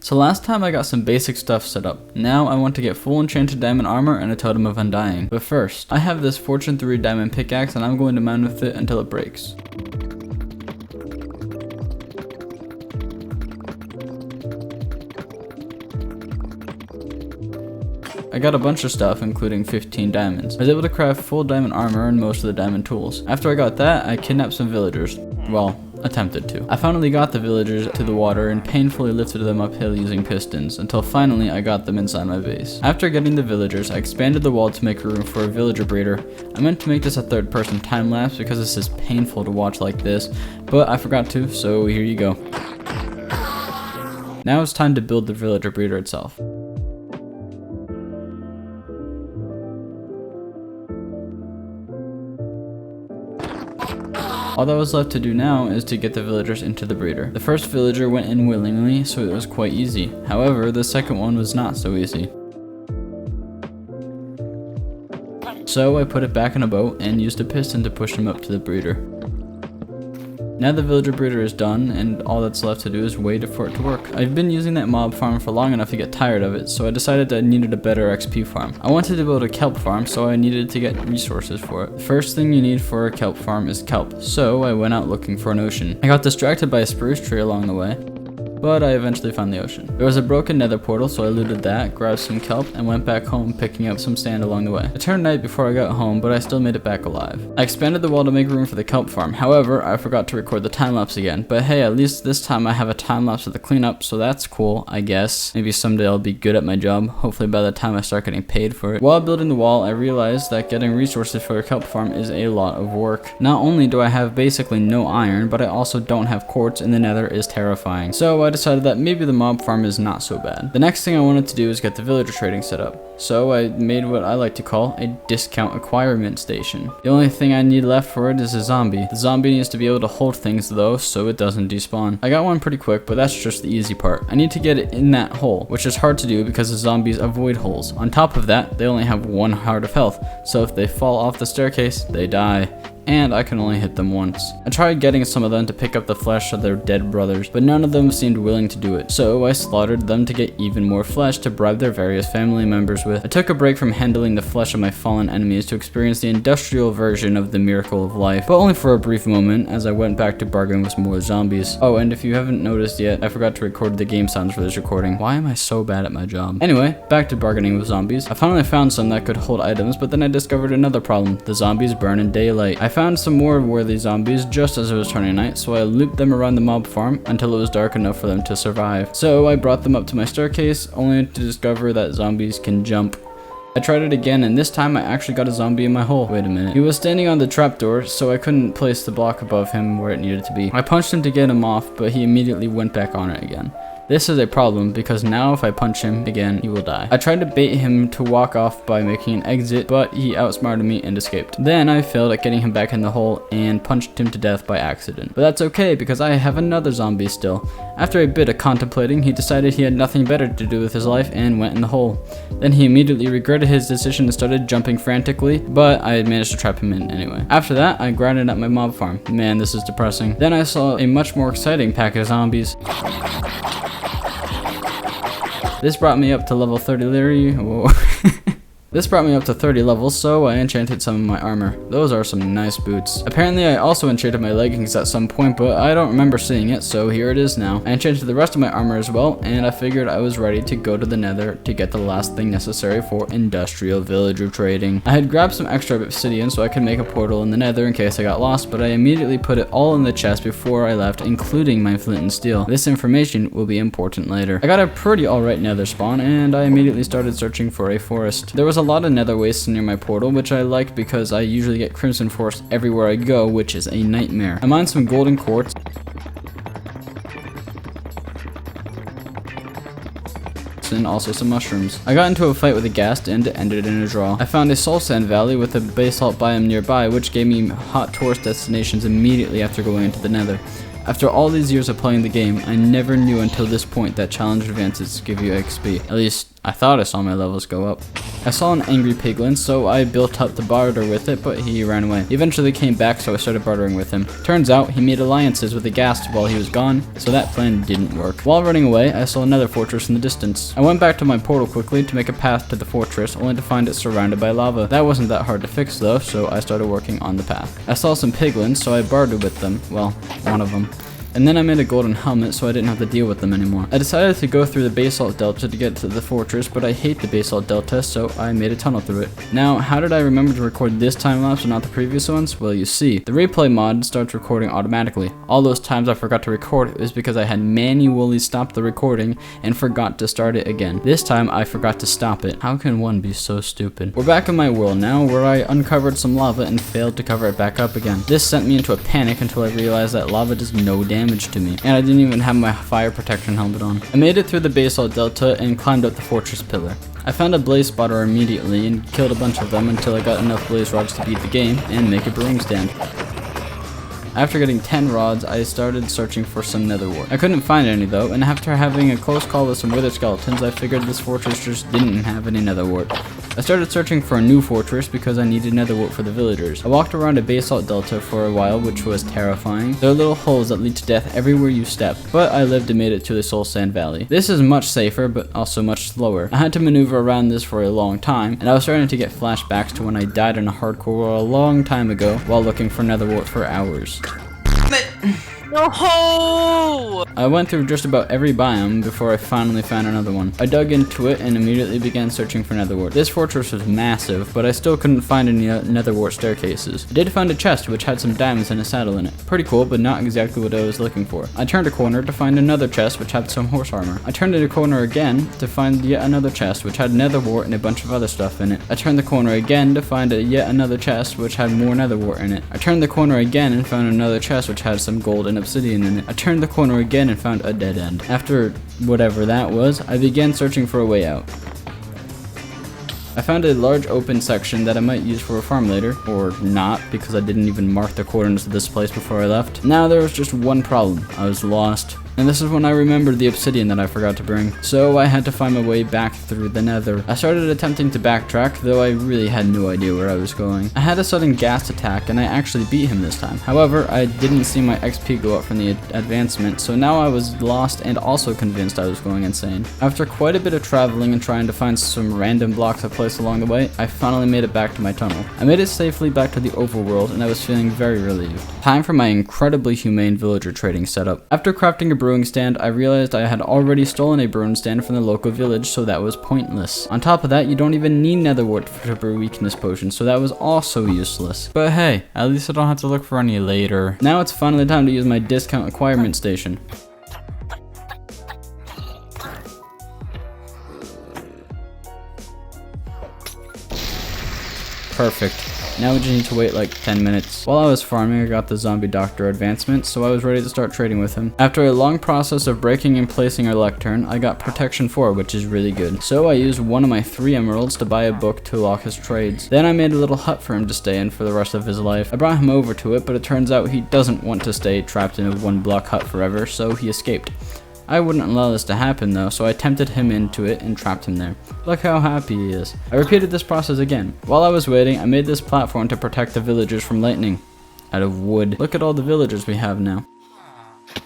So last time I got some basic stuff set up. Now I want to get full enchanted diamond armor and a totem of undying. But first, I have this fortune 3 diamond pickaxe and I'm going to mine with it until it breaks. I got a bunch of stuff, including 15 diamonds. I was able to craft full diamond armor and most of the diamond tools. After I got that, I kidnapped some villagers. Well, attempted to. I finally got the villagers to the water and painfully lifted them uphill using pistons, until finally I got them inside my base. After getting the villagers, I expanded the wall to make room for a villager breeder. I meant to make this a third person time lapse because this is painful to watch like this, but I forgot to, so here you go. Now it's time to build the villager breeder itself. All that was left to do now is to get the villagers into the breeder. The first villager went in willingly, so it was quite easy. However, the second one was not so easy. So I put it back in a boat and used a piston to push him up to the breeder. Now the villager breeder is done, and all that's left to do is wait for it to work. I've been using that mob farm for long enough to get tired of it, so I decided I needed a better XP farm. I wanted to build a kelp farm, so I needed to get resources for it. The first thing you need for a kelp farm is kelp, so I went out looking for an ocean. I got distracted by a spruce tree along the way, but I eventually found the ocean. There was a broken nether portal, so I looted that, grabbed some kelp, and went back home picking up some sand along the way. It turned night before I got home, but I still made it back alive. I expanded the wall to make room for the kelp farm. However, I forgot to record the time lapse again. But hey, at least this time I have a time lapse of the cleanup, so that's cool, I guess. Maybe someday I'll be good at my job, hopefully by the time I start getting paid for it. While building the wall, I realized that getting resources for a kelp farm is a lot of work. Not only do I have basically no iron, but I also don't have quartz, and the nether is terrifying. So I decided that maybe the mob farm is not so bad. The next thing I wanted to do is get the villager trading set up. So I made what I like to call a discount acquirement station. The only thing I need left for it is a zombie. The zombie needs to be able to hold things though, so it doesn't despawn. I got one pretty quick, but that's just the easy part. I need to get it in that hole, which is hard to do because the zombies avoid holes. On top of that, they only have 1 heart of health, so if they fall off the staircase, they die. And I can only hit them once. I tried getting some of them to pick up the flesh of their dead brothers, but none of them seemed willing to do it. So I slaughtered them to get even more flesh to bribe their various family members with. I took a break from handling the flesh of my fallen enemies to experience the industrial version of the miracle of life, but only for a brief moment as I went back to bargain with more zombies. Oh, and if you haven't noticed yet, I forgot to record the game sounds for this recording. Why am I so bad at my job? Anyway, back to bargaining with zombies. I finally found some that could hold items, but then I discovered another problem. The zombies burn in daylight. I found some more worthy zombies just as it was turning night, so I looped them around the mob farm until it was dark enough for them to survive. So I brought them up to my staircase, only to discover that zombies can jump. I tried it again, and this time I actually got a zombie in my hole. Wait a minute. He was standing on the trapdoor, so I couldn't place the block above him where it needed to be. I punched him to get him off, but he immediately went back on it again. This is a problem because now if I punch him again, he will die. I tried to bait him to walk off by making an exit, but he outsmarted me and escaped. Then I failed at getting him back in the hole and punched him to death by accident. But that's okay because I have another zombie still. After a bit of contemplating, he decided he had nothing better to do with his life and went in the hole. Then he immediately regretted his decision and started jumping frantically, but I had managed to trap him in anyway. After that, I grinded at my mob farm. Man, this is depressing. Then I saw a much more exciting pack of zombies. This brought me up to level 30 This brought me up to 30 levels, so I enchanted some of my armor. Those are some nice boots. Apparently I also enchanted my leggings at some point, but I don't remember seeing it, so here it is now. I enchanted the rest of my armor as well, and I figured I was ready to go to the nether to get the last thing necessary for industrial villager trading. I had grabbed some extra obsidian so I could make a portal in the nether in case I got lost, but I immediately put it all in the chest before I left, including my flint and steel. This information will be important later. I got a pretty alright nether spawn, and I immediately started searching for a forest. There was a lot of nether wastes near my portal, which I liked because I usually get crimson forest everywhere I go, which is a nightmare. I mined some golden quartz and also some mushrooms. I got into a fight with a ghast and it ended in a draw. I found a soul sand valley with a basalt biome nearby, which gave me hot tourist destinations immediately after going into the nether. After all these years of playing the game, I never knew until this point that challenge advances give you XP. At least, I thought I saw my levels go up. I saw an angry piglin, so I built up to barter with it, but he ran away. He eventually came back, so I started bartering with him. Turns out, he made alliances with the ghast while he was gone, so that plan didn't work. While running away, I saw another fortress in the distance. I went back to my portal quickly to make a path to the fortress, only to find it surrounded by lava. That wasn't that hard to fix though, so I started working on the path. I saw some piglins, so I bartered with them. Well, one of them. And then I made a golden helmet so I didn't have to deal with them anymore. I decided to go through the basalt delta to get to the fortress, but I hate the basalt delta, so I made a tunnel through it. Now, how did I remember to record this time lapse and not the previous ones? Well, you see, the replay mod starts recording automatically. All those times I forgot to record it was because I had manually stopped the recording and forgot to start it again. This time I forgot to stop it. How can one be so stupid? We're back in my world now, where I uncovered some lava and failed to cover it back up again. This sent me into a panic until I realized that lava does no damage to me, and I didn't even have my fire protection helmet on. I made it through the basalt delta and climbed up the fortress pillar. I found a blaze spotter immediately and killed a bunch of them until I got enough blaze rods to beat the game and make a brewing stand. After getting 10 rods, I started searching for some nether wart. I couldn't find any though, and after having a close call with some wither skeletons, I figured this fortress just didn't have any nether wart. I started searching for a new fortress because I needed nether wart for the villagers. I walked around a basalt delta for a while, which was terrifying. There are little holes that lead to death everywhere you step, but I lived and made it to the Soul Sand Valley. This is much safer, but also much slower. I had to maneuver around this for a long time, and I was starting to get flashbacks to when I died in a hardcore war a long time ago while looking for nether wart for hours. No! I went through just about every biome before I finally found another one. I dug into it and immediately began searching for nether wart. This fortress was massive, but I still couldn't find any nether wart staircases. I did find a chest which had some diamonds and a saddle in it. Pretty cool, but not exactly what I was looking for. I turned a corner to find another chest which had some horse armor. I turned a corner again to find yet another chest which had nether wart and a bunch of other stuff in it. I turned the corner again to find yet another chest which had more nether wart in it. I turned the corner again and found another chest which had some gold and obsidian in it. I turned the corner again and found a dead end. After whatever that was, I began searching for a way out. I found a large open section that I might use for a farm later, or not, because I didn't even mark the coordinates of this place before I left. Now there was just one problem. I was lost. And this is when I remembered the obsidian that I forgot to bring. So I had to find my way back through the nether. I started attempting to backtrack, though I really had no idea where I was going. I had a sudden ghast attack, and I actually beat him this time. However, I didn't see my XP go up from the advancement, so now I was lost and also convinced I was going insane. After quite a bit of traveling and trying to find some random blocks I placed along the way, I finally made it back to my tunnel. I made it safely back to the overworld, and I was feeling very relieved. Time for my incredibly humane villager trading setup. After crafting a brewing stand, I realized I had already stolen a brewing stand from the local village, so that was pointless. On top of that, you don't even need nether wart to brew weakness potions, so that was also useless. But hey, at least I don't have to look for any later. Now it's finally time to use my discount acquirement station. Perfect. Now we just need to wait like 10 minutes. While I was farming, I got the zombie doctor advancement, so I was ready to start trading with him. After a long process of breaking and placing a lectern, I got protection 4, which is really good. So I used one of my 3 emeralds to buy a book to lock his trades. Then I made a little hut for him to stay in for the rest of his life. I brought him over to it, but it turns out he doesn't want to stay trapped in a 1-block hut forever, so he escaped. I wouldn't allow this to happen though, so I tempted him into it and trapped him there. Look how happy he is. I repeated this process again. While I was waiting, I made this platform to protect the villagers from lightning. Out of wood. Look at all the villagers we have now.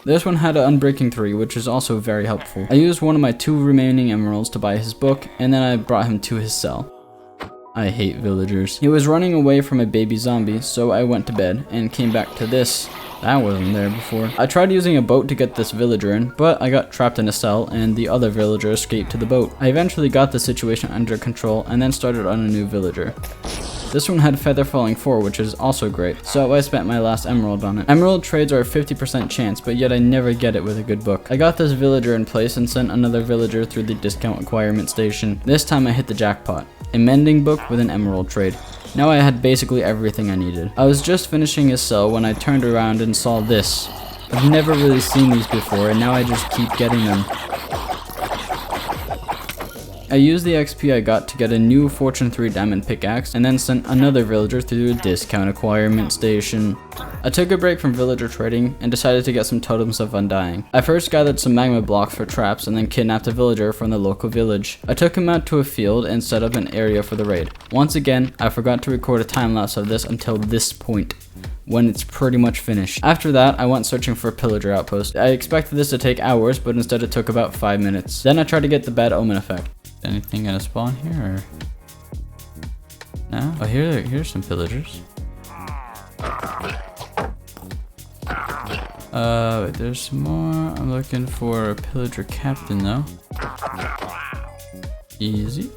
This one had an unbreaking 3, which is also very helpful. I used one of my 2 remaining emeralds to buy his book, and then I brought him to his cell. I hate villagers. He was running away from a baby zombie, so I went to bed and came back to this. That wasn't there before. I tried using a boat to get this villager in, but I got trapped in a cell and the other villager escaped to the boat. I eventually got the situation under control and then started on a new villager. This one had feather falling 4, which is also great, so I spent my last emerald on it. Emerald trades are a 50% chance, but yet I never get it with a good book. I got this villager in place and sent another villager through the discount acquirement station. This time I hit the jackpot. A mending book with an emerald trade. Now I had basically everything I needed. I was just finishing his cell when I turned around and saw this. I've never really seen these before, and now I just keep getting them. I used the XP I got to get a new Fortune 3 diamond pickaxe, and then sent another villager through a discount acquirement station. I took a break from villager trading and decided to get some totems of undying. I first gathered some magma blocks for traps and then kidnapped a villager from the local village. I took him out to a field and set up an area for the raid. Once again, I forgot to record a time lapse of this until this point, when it's pretty much finished. After that, I went searching for a pillager outpost. I expected this to take hours, but instead it took about 5 minutes. Then I tried to get the bad omen effect. Anything gonna spawn here, or? No? Oh, here's some pillagers. Wait, there's some more. I'm looking for a pillager captain, though. Easy.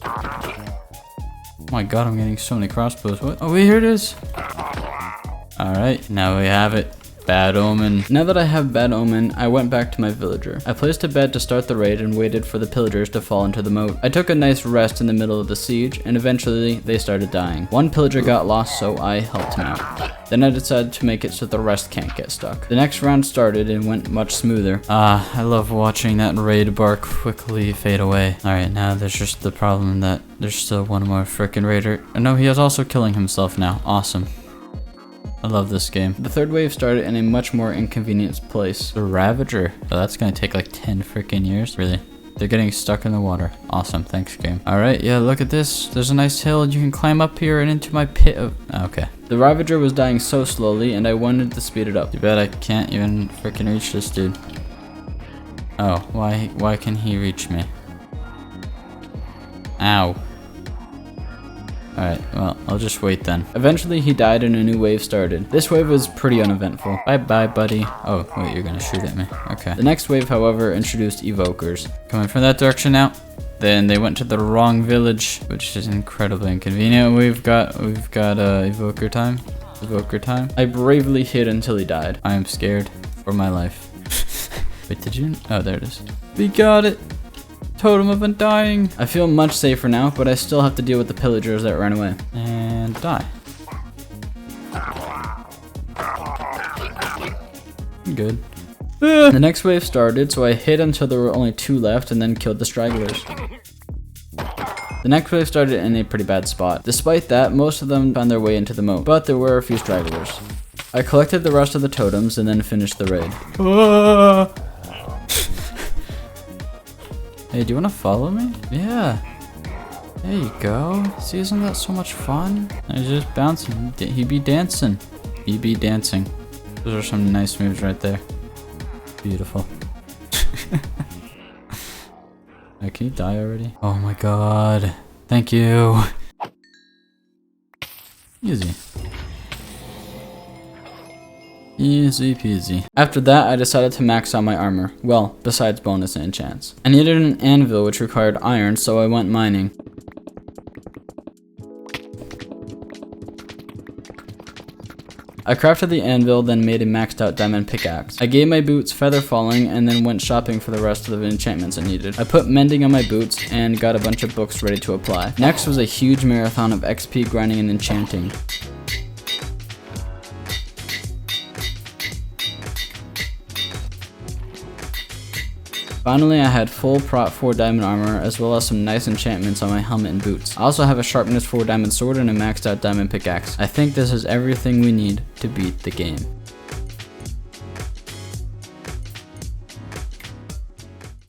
Oh my god, I'm getting so many crossbows. What? Oh, wait, here it is. Alright, now we have it. Bad omen. Now that I have bad omen, I went back to my villager. I placed a bed to start the raid and waited for the pillagers to fall into the moat. I took a nice rest in the middle of the siege, and eventually they started dying. One pillager got lost, so I helped him out. Then I decided to make it so the rest can't get stuck. The next round started and went much smoother. I love watching that raid bar quickly fade away. Alright, now there's just the problem that there's still one more frickin' raider. Oh no, he is also killing himself now. Awesome. I love this game. The third wave started in a much more inconvenient place. The Ravager. Oh, that's gonna take like 10 freaking years. Really? They're getting stuck in the water. Awesome, thanks game. Alright, yeah, look at this. There's a nice hill. You can climb up here and into my pit of... Okay. The Ravager was dying so slowly and I wanted to speed it up. Too bad I can't even freaking reach this dude. Oh, why can he reach me? Ow. Alright, well, I'll just wait then. Eventually, he died and a new wave started. This wave was pretty uneventful. Bye-bye, buddy. Oh, wait, you're gonna shoot at me. Okay. The next wave, however, introduced evokers. Coming from that direction now. Then they went to the wrong village, which is incredibly inconvenient. We've got evoker time. Evoker time. I bravely hid until he died. I am scared for my life. Wait, did you? Oh, there it is. We got it. Totem of undying. I feel much safer now, but I still have to deal with the pillagers that ran away. And die. Good. The next wave started, so I hid until there were only 2 left and then killed the stragglers. The next wave started in a pretty bad spot. Despite that, most of them found their way into the moat, but there were a few stragglers. I collected the rest of the totems and then finished the raid. Hey, do you want to follow me? Yeah. There you go. See, isn't that so much fun? I was just bouncing. He be dancing. He be dancing. Those are some nice moves right there. Beautiful. Can you die already? Oh my god. Thank you. Easy. Easy peasy. After that, I decided to max out my armor. Well, besides bonus and enchants. I needed an anvil which required iron, so I went mining. I crafted the anvil, then made a maxed out diamond pickaxe. I gave my boots feather falling and then went shopping for the rest of the enchantments I needed. I put mending on my boots and got a bunch of books ready to apply. Next was a huge marathon of XP grinding and enchanting. Finally, I had full prot 4 diamond armor, as well as some nice enchantments on my helmet and boots. I also have a sharpness 4 diamond sword and a maxed out diamond pickaxe. I think this is everything we need to beat the game.